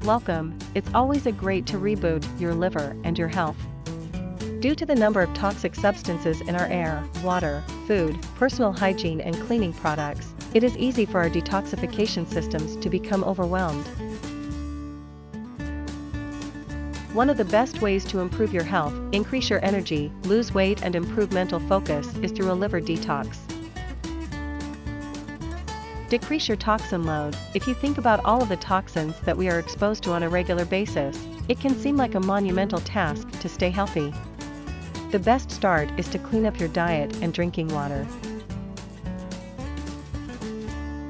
Welcome. It's always great to reboot your liver and your health. Due to the number of toxic substances in our air, water, food, personal hygiene and cleaning products, it is easy for our detoxification systems to become overwhelmed. One of the best ways to improve your health, increase your energy, lose weight and improve mental focus is through a liver detox. Decrease your toxin load. If you think about all of the toxins that we are exposed to on a regular basis, it can seem like a monumental task to stay healthy. The best start is to clean up your diet and drinking water.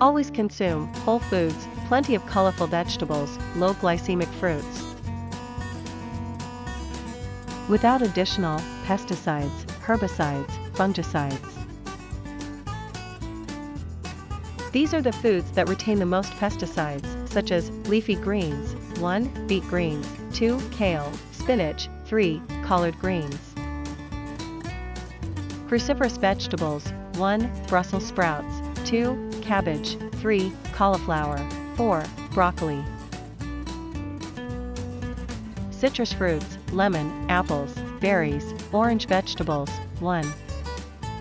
Always consume whole foods, plenty of colorful vegetables, low glycemic fruits. Without additional pesticides, herbicides, fungicides. These are the foods that retain the most pesticides, such as leafy greens, 1. Beet greens, 2. Kale, spinach, 3. Collard greens. Cruciferous vegetables, 1. Brussels sprouts, 2. Cabbage, 3. Cauliflower, 4. Broccoli. Citrus fruits, lemon, apples, berries, orange vegetables, 1.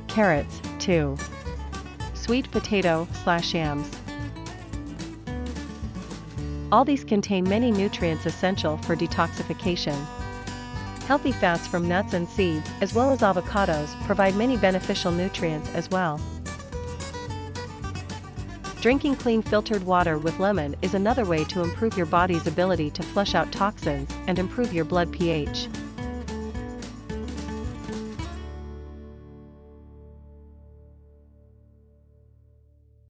Carrots, 2. Sweet potato/yams. All these contain many nutrients essential for detoxification. Healthy fats from nuts and seeds, as well as avocados, provide many beneficial nutrients as well. Drinking clean filtered water with lemon is another way to improve your body's ability to flush out toxins and improve your blood pH.